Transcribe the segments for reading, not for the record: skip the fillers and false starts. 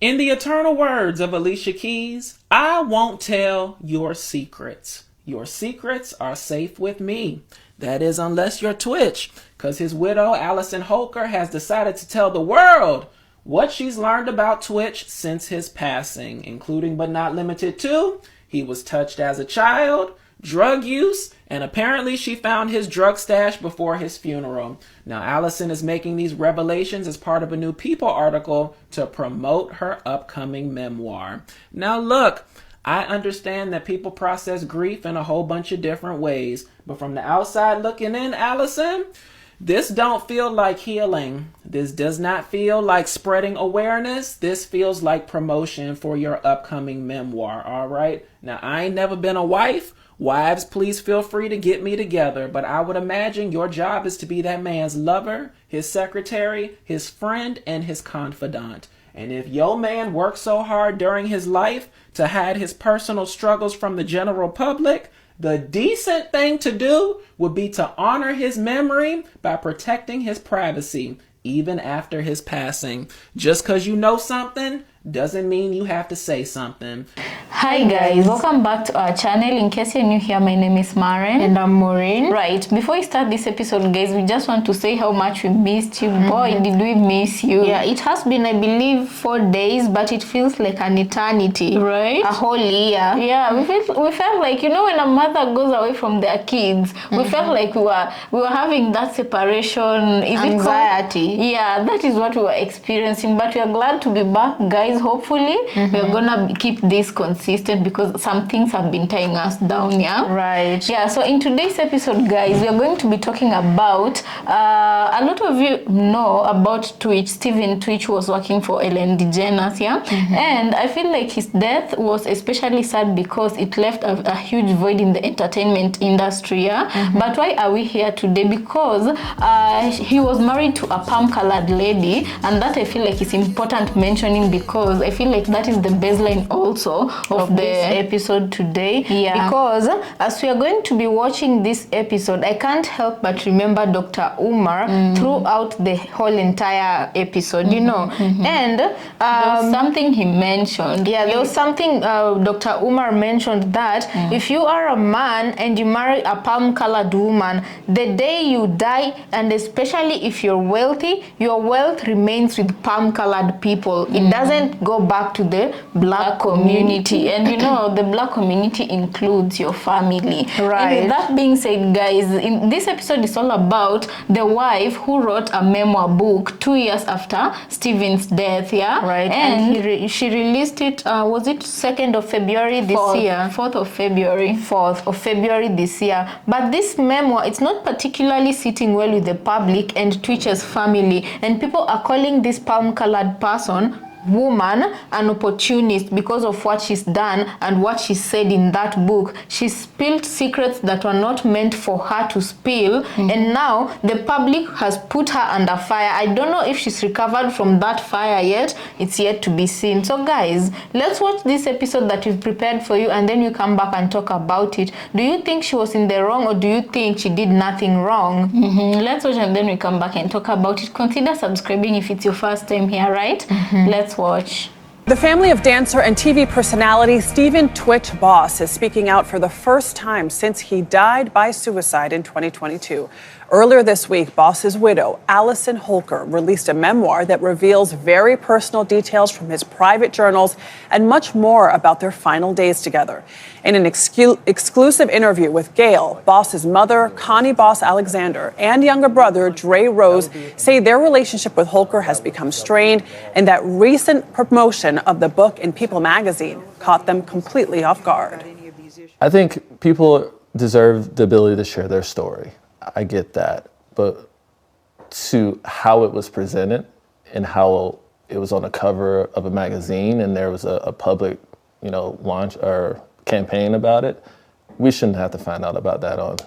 In the eternal words of Alicia Keys, I won't tell your secrets. Your secrets are safe with me. That is, unless you're Twitch, because his widow, Allison Holker, has decided to tell the world what she's learned about Twitch since his passing, including but not limited to, he was touched as a child, drug use, and apparently she found his drug stash before his funeral. Now, Allison is making these revelations as part of a new People article to promote her upcoming memoir. Now, look, I understand that people process grief in a whole bunch of different ways, but from the outside looking in, Allison, this don't feel like healing. This does not feel like spreading awareness. This feels like promotion for your upcoming memoir, all right? Now, I ain't never been a wife. Wives, please feel free to get me together, but I would imagine your job is to be that man's lover, his secretary, his friend, and his confidant. And if your man worked so hard during his life to hide his personal struggles from the general public, the decent thing to do would be to honor his memory by protecting his privacy, even after his passing. Just because you know something doesn't mean you have to say something. Hi guys, welcome back to our channel. In case you're new here, my name is Maren. And I'm Maureen. Right, before we start this episode, guys, we just want to say how much we missed you. Boy, did we miss you. Yeah, it has been, I believe, 4 days, but it feels like an eternity. Right? A whole year. Yeah, we felt like, you know, when a mother goes away from their kids, we felt like we were having that separation. Anxiety. Yeah, that is what we were experiencing, but we are glad to be back, guys. Hopefully, we're gonna keep this consistent because some things have been tying us down, yeah? Right. Yeah, so in today's episode, guys, we are going to be talking about, a lot of you know about Twitch. Stephen Twitch was working for Ellen DeGeneres, yeah? And I feel like his death was especially sad because it left a huge void in the entertainment industry, yeah? But why are we here today? Because he was married to a palm-colored lady, and that I feel like is important mentioning because I feel like that is the baseline also of this episode today. Yeah. Because as we are going to be watching this episode, I can't help but remember Dr. Umar throughout the whole entire episode, you know. And there was something he mentioned. Yeah, there was something Dr. Umar mentioned that if you are a man and you marry a palm-colored woman, the day you die, and especially if you're wealthy, your wealth remains with palm-colored people. It doesn't go back to the black community. And you know, the black community includes your family. Right. And with that being said, guys, in this episode is all about the wife who wrote a memoir book 2 years after Stephen's death, yeah? Right. And she released it, was it 2nd of February this year? 4th of February. 4th of February this year. But this memoir, it's not particularly sitting well with the public and Twitch's family. And people are calling this palm-colored woman an opportunist because of what she's done and what she said in that book. She spilled secrets that were not meant for her to spill, and now the public has put her under fire. I don't know if she's recovered from that fire yet. It's yet to be seen. So guys, let's watch this episode that we've prepared for you, and then we come back and talk about it. Do you think she was in the wrong, or do you think she did nothing wrong? Let's watch and then we come back and talk about it. Consider subscribing if it's your first time here, right? Let's watch. The family of dancer and TV personality Stephen Twitch Boss is speaking out for the first time since he died by suicide in 2022. Earlier this week, Boss's widow, Allison Holker, released a memoir that reveals very personal details from his private journals and much more about their final days together. In an exclusive interview with Gail, Boss's mother, Connie Boss Alexander, and younger brother, Dre Rose, say their relationship with Holker has become strained and that recent promotion of the book in People magazine caught them completely off guard. I think people deserve the ability to share their story. I get that, but to how it was presented and how it was on the cover of a magazine and there was a public, launch or campaign about it, we shouldn't have to find out about that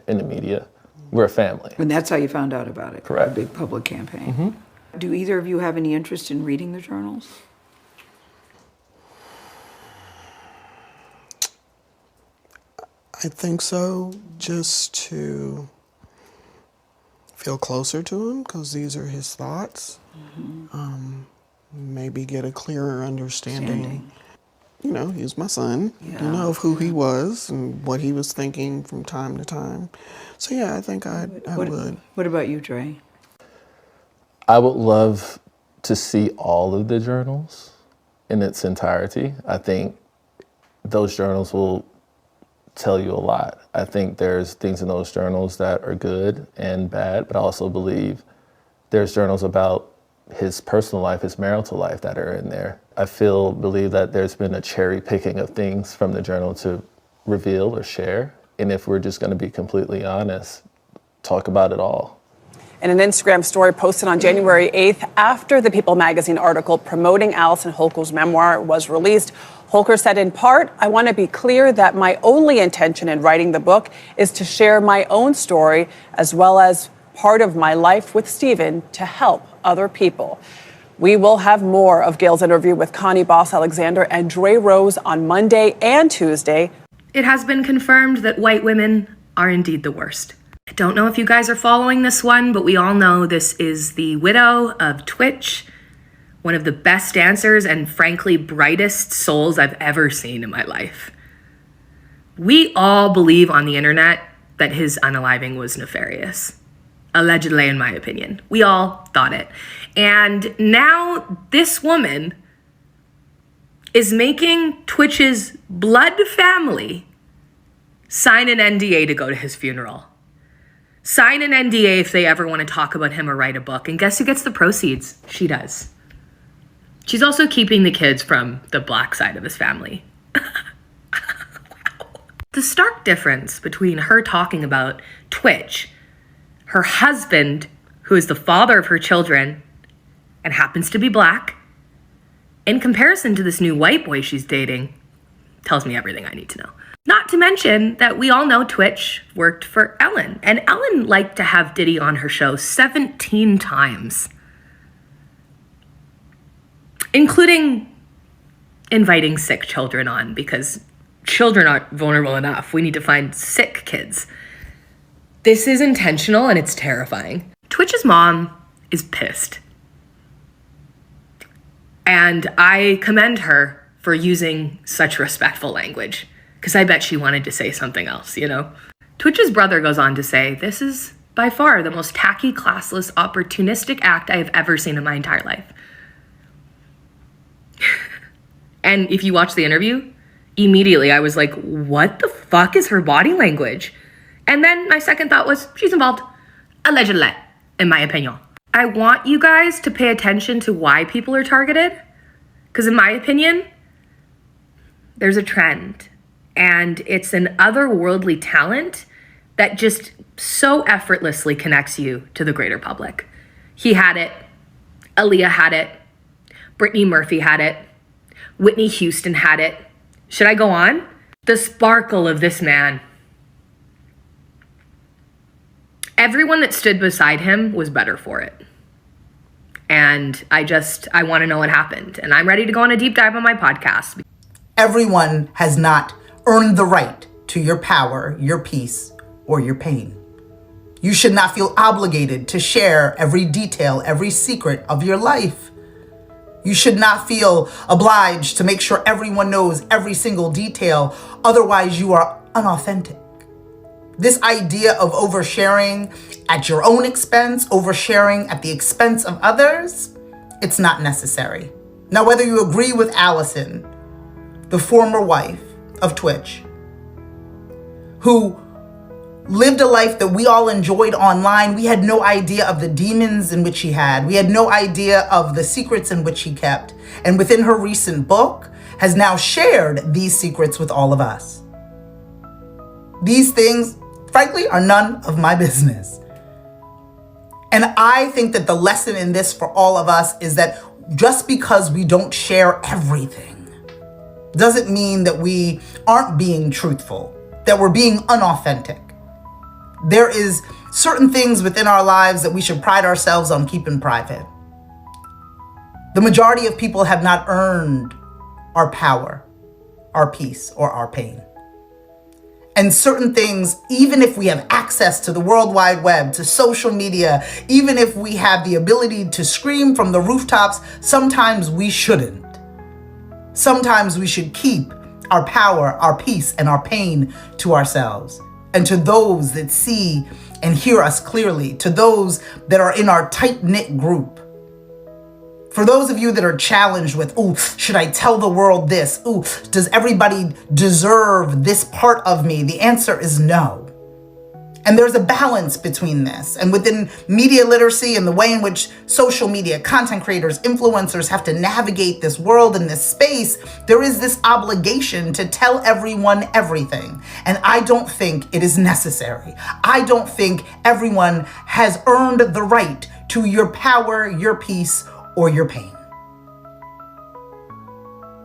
in the media. We're a family. And that's how you found out about it? Correct. A big public campaign. Do either of you have any interest in reading the journals? I think so, just to feel closer to him, because these are his thoughts. maybe get a clearer understanding. You know, he was my son, you know, of who he was and what he was thinking from time to time. So yeah, I think I would. What about you, Dre? I would love to see all of the journals in its entirety. I think those journals will tell you a lot. I think there's things in those journals that are good and bad, but I also believe there's journals about his personal life, his marital life that are in there. I believe that there's been a cherry picking of things from the journal to reveal or share. And if we're just going to be completely honest, talk about it all. In an Instagram story posted on January 8th, after the People magazine article promoting Allison Holker's memoir was released, Holker said in part, "I want to be clear that my only intention in writing the book is to share my own story as well as part of my life with Stephen to help other people." We will have more of Gail's interview with Connie Boss Alexander and Dre Rose on Monday and Tuesday. It has been confirmed that white women are indeed the worst. I don't know if you guys are following this one, but we all know this is the widow of Twitch, one of the best dancers and frankly brightest souls I've ever seen in my life. We all believe on the internet that his unaliving was nefarious. Allegedly, in my opinion. We all thought it. And now this woman is making Twitch's blood family sign an NDA to go to his funeral. Sign an NDA if they ever want to talk about him or write a book. And guess who gets the proceeds? She does. She's also keeping the kids from the black side of his family. The stark difference between her talking about Twitch, her husband, who is the father of her children and happens to be black, in comparison to this new white boy she's dating, tells me everything I need to know. Not to mention that we all know Twitch worked for Ellen, and Ellen liked to have Diddy on her show 17 times, including inviting sick children on because children aren't vulnerable enough. We need to find sick kids. This is intentional and it's terrifying. Twitch's mom is pissed. And I commend her for using such respectful language, because I bet she wanted to say something else, you know? Twitch's brother goes on to say, "This is by far the most tacky, classless, opportunistic act I have ever seen in my entire life." And if you watch the interview, immediately I was like, what the fuck is her body language? And then my second thought was, she's involved. Allegedly, in my opinion. I want you guys to pay attention to why people are targeted. Because in my opinion, there's a trend. And it's an otherworldly talent that just so effortlessly connects you to the greater public. He had it. Aaliyah had it. Brittany Murphy had it. Whitney Houston had it. Should I go on? The sparkle of this man. Everyone that stood beside him was better for it. And I want to know what happened. And I'm ready to go on a deep dive on my podcast. Everyone has not earned the right to your power, your peace, or your pain. You should not feel obligated to share every detail, every secret of your life. You should not feel obliged to make sure everyone knows every single detail. Otherwise, you are unauthentic. This idea of oversharing at your own expense, oversharing at the expense of others, it's not necessary. Now, whether you agree with Allison, the former wife of Twitch, who lived a life that we all enjoyed online, we had no idea of the demons in which he had. We had no idea of the secrets in which he kept. And within her recent book, has now shared these secrets with all of us. These things, frankly, are none of my business. And I think that the lesson in this for all of us is that just because we don't share everything doesn't mean that we aren't being truthful, that we're being unauthentic. There is certain things within our lives that we should pride ourselves on keeping private. The majority of people have not earned our power, our peace, or our pain. And certain things, even if we have access to the World Wide Web, to social media, even if we have the ability to scream from the rooftops, sometimes we shouldn't. Sometimes we should keep our power, our peace, and our pain to ourselves. And to those that see and hear us clearly, to those that are in our tight-knit group. For those of you that are challenged with, ooh, should I tell the world this? Ooh, does everybody deserve this part of me? The answer is no. And there's a balance between this. And within media literacy and the way in which social media, content creators, influencers have to navigate this world and this space, there is this obligation to tell everyone everything. And I don't think it is necessary. I don't think everyone has earned the right to your power, your peace, or your pain.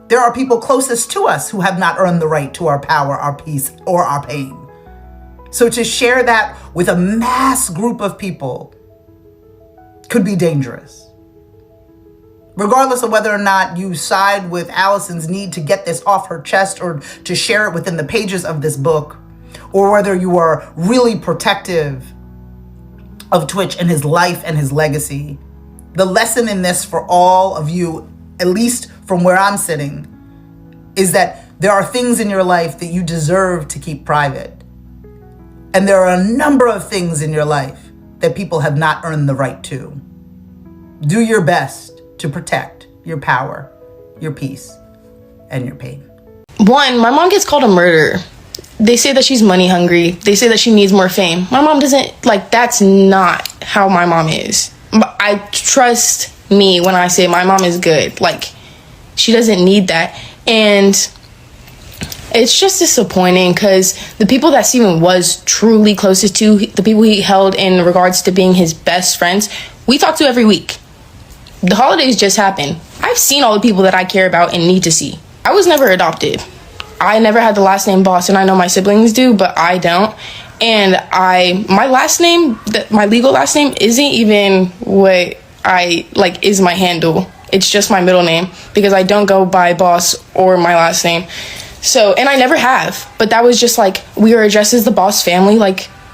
There are people closest to us who have not earned the right to our power, our peace, or our pain. So to share that with a mass group of people could be dangerous. Regardless of whether or not you side with Allison's need to get this off her chest or to share it within the pages of this book, or whether you are really protective of Twitch and his life and his legacy, the lesson in this for all of you, at least from where I'm sitting, is that there are things in your life that you deserve to keep private. And there are a number of things in your life that people have not earned the right to. Do your best to protect your power, your peace, and your pain. One, my mom gets called a murderer. They say that she's money hungry. They say that she needs more fame. My mom doesn't, that's not how my mom is. I trust me when I say my mom is good. She doesn't need that. And it's just disappointing because the people that Steven was truly closest to, the people he held in regards to being his best friends, we talk to every week. The holidays just happened. I've seen all the people that I care about and need to see. I was never adopted. I never had the last name Boss, and I know my siblings do, but I don't. And my last name, my legal last name, isn't even what is my handle. It's just my middle name because I don't go by Boss or my last name. So, and I never have, but that was just we were addressed as the Boss family.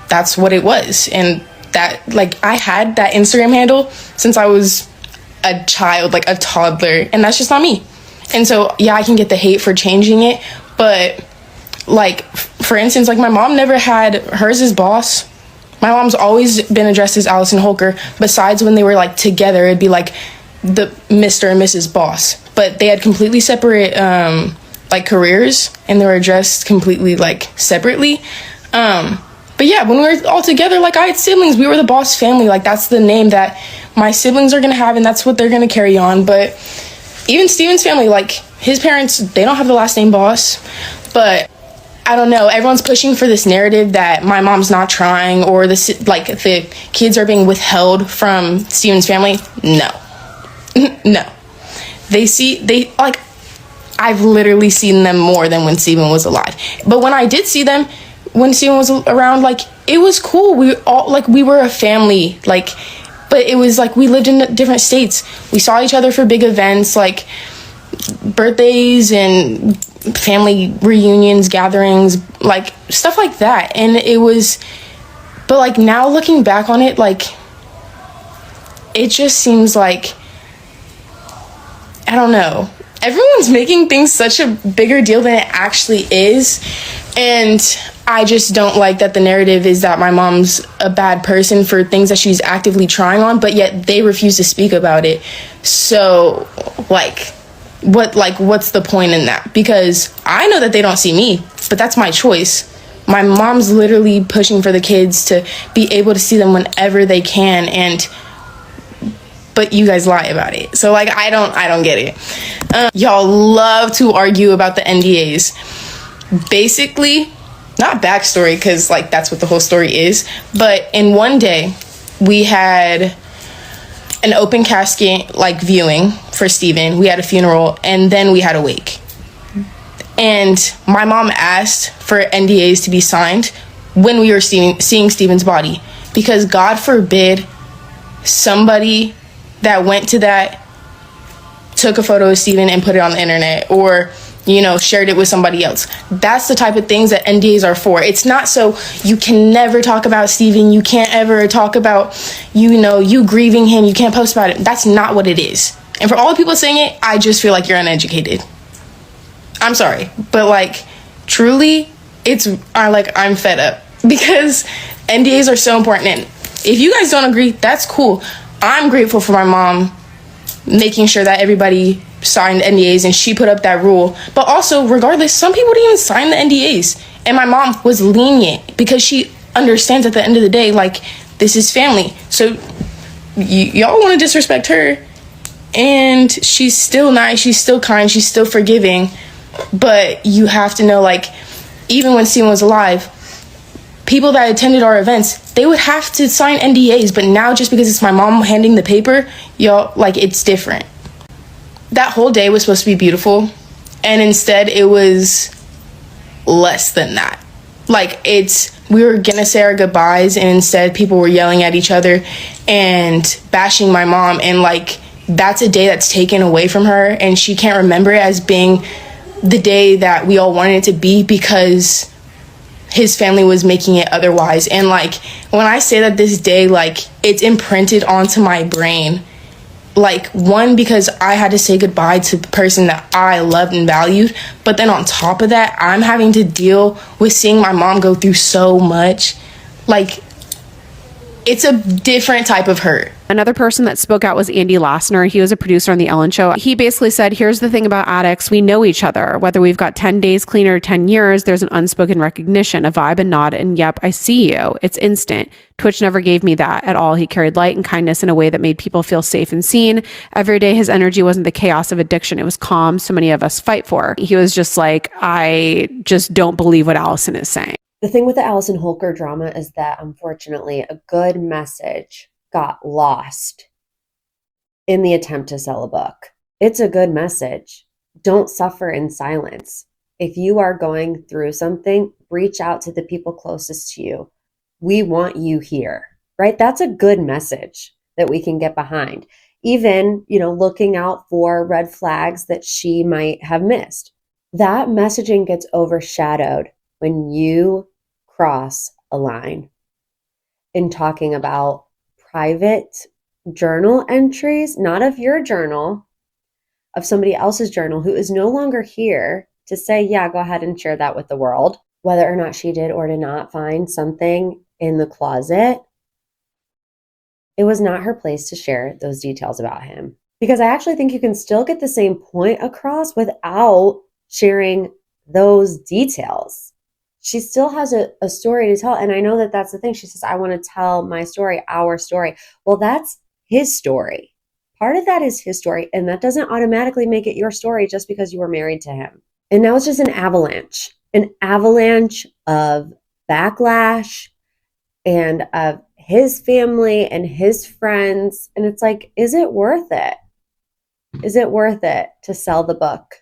That's what it was. And that, I had that Instagram handle since I was a child, a toddler, and that's just not me. And so, yeah, I can get the hate for changing it, but for instance, my mom never had hers as Boss. My mom's always been addressed as Allison Holker. Besides when they were together, it'd be the Mr. and Mrs. Boss. But they had completely separate careers, and they were addressed completely separately. But yeah, when we were all together, I had siblings, we were the Boss family. That's the name that my siblings are gonna have, and that's what they're gonna carry on. But even Steven's family, his parents, they don't have the last name Boss. But I don't know, everyone's pushing for this narrative that my mom's not trying, or the kids are being withheld from Steven's family. No. No. I've literally seen them more than when Steven was alive. But when I did see them, when Steven was around, it was cool. We all, we were a family, but it was we lived in different states. We saw each other for big events, birthdays and family reunions, gatherings, stuff like that. And it was, but now looking back on it, it just seems I don't know. Everyone's making things such a bigger deal than it actually is. And I just don't like that the narrative is that my mom's a bad person for things that she's actively trying on, but yet they refuse to speak about it. So, what's the point in that? Because I know that they don't see me, but that's my choice. My mom's literally pushing for the kids to be able to see them whenever they can, but you guys lie about it. So I don't get it. Y'all love to argue about the NDAs. Basically, not backstory, because that's what the whole story is, but in one day we had an open casket viewing for Steven. We had a funeral, and then we had a wake. And my mom asked for NDAs to be signed when we were seeing Steven's body, because God forbid somebody that went to that took a photo of Steven and put it on the internet, or shared it with somebody else. That's the type of things that NDAs are for. It's not so you can never talk about Steven. You can't ever talk about, you grieving him. You can't post about it. That's not what it is. And for all the people saying it, I just feel like you're uneducated. I'm sorry. But truly, I'm fed up because NDAs are so important. And if you guys don't agree, that's cool. I'm grateful for my mom making sure that everybody signed NDAs and she put up that rule. But also, regardless, some people didn't even sign the NDAs. And my mom was lenient because she understands at the end of the day, this is family. So y'all want to disrespect her. And she's still nice, she's still kind, she's still forgiving. But you have to know, even when Steven was alive, people that attended our events, they would have to sign NDAs. But now, just because it's my mom handing the paper, y'all, it's different. That whole day was supposed to be beautiful, and instead it was less than that. We were gonna say our goodbyes, and instead people were yelling at each other and bashing my mom, and that's a day that's taken away from her, and she can't remember it as being the day that we all wanted it to be because his family was making it otherwise. And when I say that this day, it's imprinted onto my brain. One, because I had to say goodbye to the person that I loved and valued, but then on top of that, I'm having to deal with seeing my mom go through so much. It's a different type of hurt. Another person that spoke out was Andy Lassner. He was a producer on The Ellen Show. He basically said, here's the thing about addicts. We know each other. Whether we've got 10 days clean or 10 years, there's an unspoken recognition, a vibe and nod, and yep, I see you. It's instant. Twitch never gave me that at all. He carried light and kindness in a way that made people feel safe and seen. Every day, his energy wasn't the chaos of addiction. It was calm so many of us fight for. He was just I just don't believe what Allison is saying. The thing with the Allison Holker drama is that, unfortunately, a good message got lost in the attempt to sell a book. It's a good message. Don't suffer in silence. If you are going through something, reach out to the people closest to you. We want you here, right? That's a good message that we can get behind. Even, looking out for red flags that she might have missed. That messaging gets overshadowed when you cross a line in talking about private journal entries, not of your journal, of somebody else's journal who is no longer here to say, yeah, go ahead and share that with the world. Whether or not she did or did not find something in the closet, it was not her place to share those details about him. Because I actually think you can still get the same point across without sharing those details. She still has a story to tell. And I know that that's the thing. She says, I want to tell my story, our story. Well, that's his story. Part of that is his story. And that doesn't automatically make it your story just because you were married to him. And now it's just an avalanche of backlash and of his family and his friends. And it's is it worth it? Is it worth it to sell the book?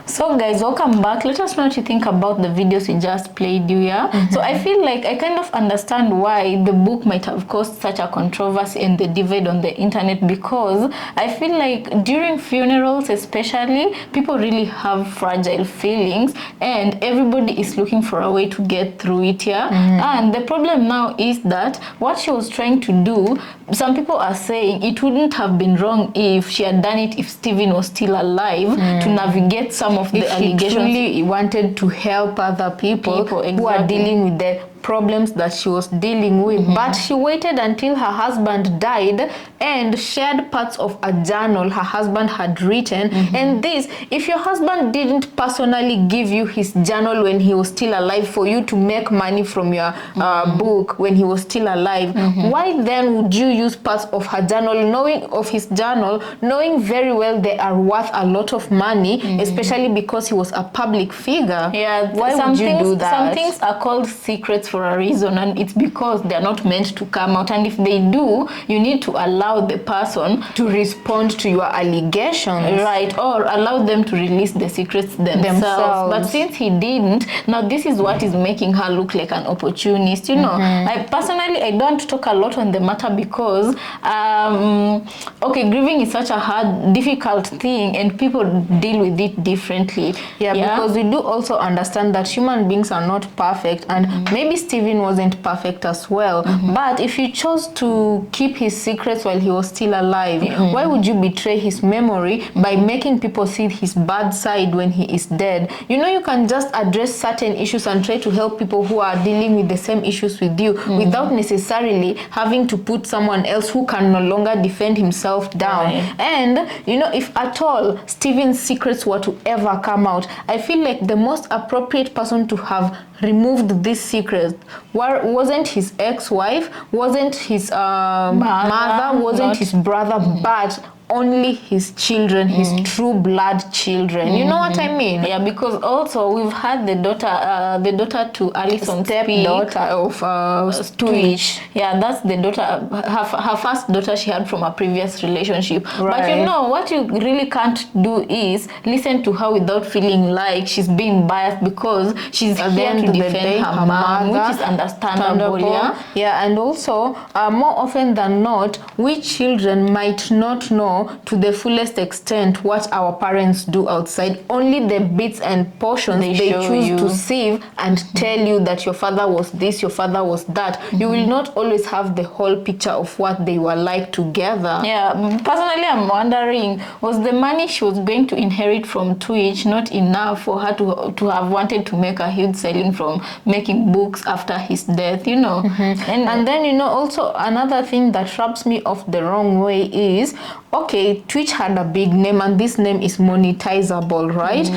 So guys, welcome back. Let us know what you think about the videos we just played you. So I feel I kind of understand why the book might have caused such a controversy and the divide on the internet, because I feel during funerals especially, people really have fragile feelings and everybody is looking for a way to get through it. And the problem now is that what she was trying to do, some people are saying it wouldn't have been wrong if she had done it if Steven was still alive, to navigate some of the allegations. He wanted to help other people who are dealing with the problems that she was dealing with. But she waited until her husband died and shared parts of a journal her husband had written. And this, if your husband didn't personally give you his journal when he was still alive for you to make money from your book when he was still alive, why then would you use parts of her journal, knowing very well they are worth a lot of money, especially because he was a public figure? Yeah, why would you do that? Some things are called secrets for a reason, and it's because they're not meant to come out. And if they do, you need to allow the person to respond to your allegations, right, or allow them to release the secrets themselves. But since he didn't, now this is what is making her look like an opportunist. You know, I personally, I don't talk a lot on the matter because okay, grieving is such a hard, difficult thing, and people deal with it differently. Yeah, because we do also understand that human beings are not perfect, and maybe Stephen wasn't perfect as well. But if you chose to keep his secrets while he was still alive, why would you betray his memory by making people see his bad side when he is dead? You know, you can just address certain issues and try to help people who are dealing with the same issues with you without necessarily having to put someone else who can no longer defend himself down. And you know, if at all Stephen's secrets were to ever come out, I feel like the most appropriate person to have removed this secret wasn't his ex-wife, wasn't his mother, wasn't his brother, but only his children, his true blood children. You know what I mean? Yeah, because also we've had the daughter to Allison, stepdaughter of Titch. Yeah, that's the daughter, her first daughter she had from a previous relationship. But you know, what you really can't do is listen to her without feeling like she's being biased, because she's here to defend her mom, which is understandable. Yeah, and also more often than not, we children might not know to the fullest extent what our parents do outside. Only the bits and portions they choose to save and tell you that your father was this, your father was that. You will not always have the whole picture of what they were like together. Yeah, personally I'm wondering, was the money she was going to inherit from Twitch not enough for her to have wanted to make a huge selling from making books after his death, you know? And then, you know, also another thing that rubs me off the wrong way is, okay, Twitch had a big name and this name is monetizable, right?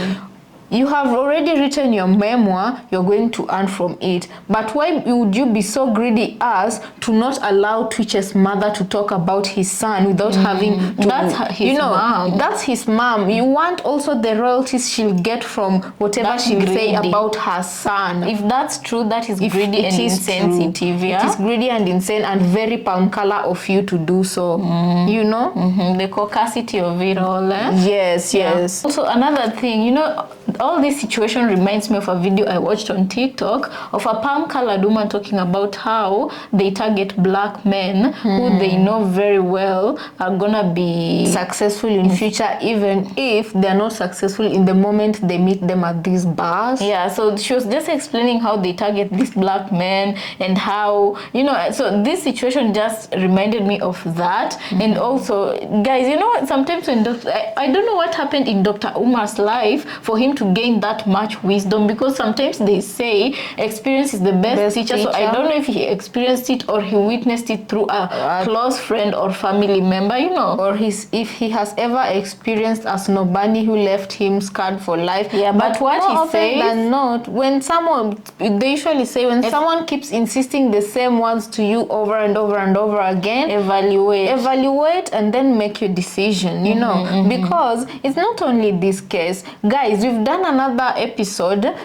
You have already written your memoir, you're going to earn from it. But why would you be so greedy as to not allow Twitch's mother to talk about his son without having to... That's his mom. That's his mom. You want also the royalties she'll get from whatever she'll say about her son. If that's true, that is greedy and insensitive. It is greedy and insane and very palm color of you to do so. You know? The caucasity of it all. Yes. Also, another thing, you know, all this situation reminds me of a video I watched on TikTok of a palm-colored woman talking about how they target black men who they know very well are gonna be successful in future, even if they're not successful in the moment they meet them at these bars. Yeah, so she was just explaining how they target these black men and how, you know, so this situation just reminded me of that. And also, guys, you know, sometimes when I don't know what happened in Dr. Umar's life for him to gain that much wisdom, because sometimes they say experience is the best teacher. So I don't know if he experienced it or he witnessed it through a close friend or family member, you know, or if he has ever experienced a snowbunny who left him scarred for life. Yeah, but what he says than not, when someone, they usually say when someone keeps insisting the same words to you over and over and over again, evaluate and then make your decision, you know, because it's not only this case. Guys, we've done another episode,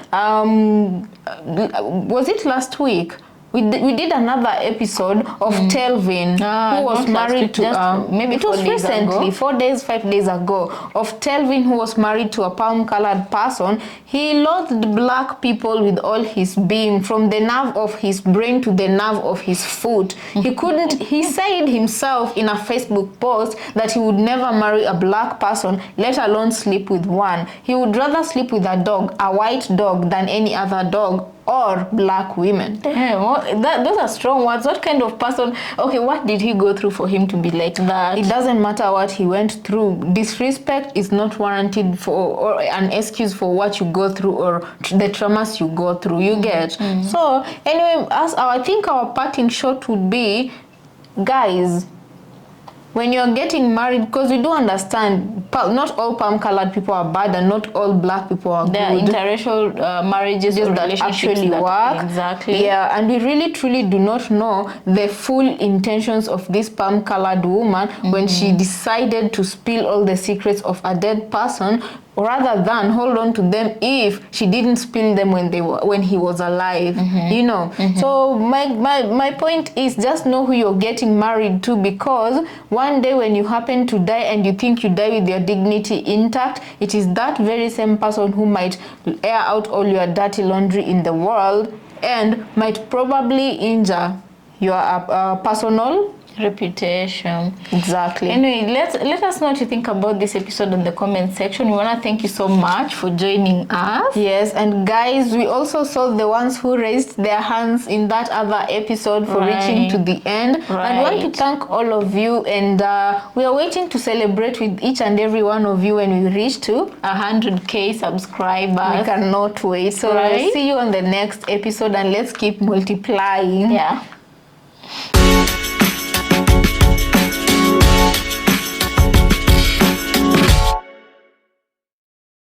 was it last week? We did another episode of Telvin, who was married to, maybe it was recently, 5 days ago, of Telvin, who was married to a palm-colored person. He loathed black people with all his being, from the nerve of his brain to the nerve of his foot. He said himself in a Facebook post that he would never marry a black person, let alone sleep with one. He would rather sleep with a dog, a white dog, than any other dog, or black women. Damn, those are strong words. What kind of person? Okay, what did he go through for him to be like that? It doesn't matter what he went through. Disrespect is not warranted for, or an excuse for what you go through or the traumas you go through. You get? So anyway, I think our parting shot would be, guys, when you're getting married, because we do understand not all palm-colored people are bad and not all black people are good. There are interracial marriages that actually work. Exactly. Yeah, and we really truly do not know the full intentions of this palm-colored woman when she decided to spill all the secrets of a dead person rather than hold on to them if she didn't spill them when he was alive. You know. So my point is, just know who you're getting married to, because one day when you happen to die and you think you die with your dignity intact, it is that very same person who might air out all your dirty laundry in the world and might probably injure your personal reputation. Exactly. Anyway, let us know what you think about this episode in the comment section. We want to thank you so much for joining us. Yes, and guys, we also saw the ones who raised their hands in that other episode for reaching to the end. And want to thank all of you, and we are waiting to celebrate with each and every one of you when we reach to 100k subscribers. We cannot wait. So see you on the next episode, and let's keep multiplying. Yeah.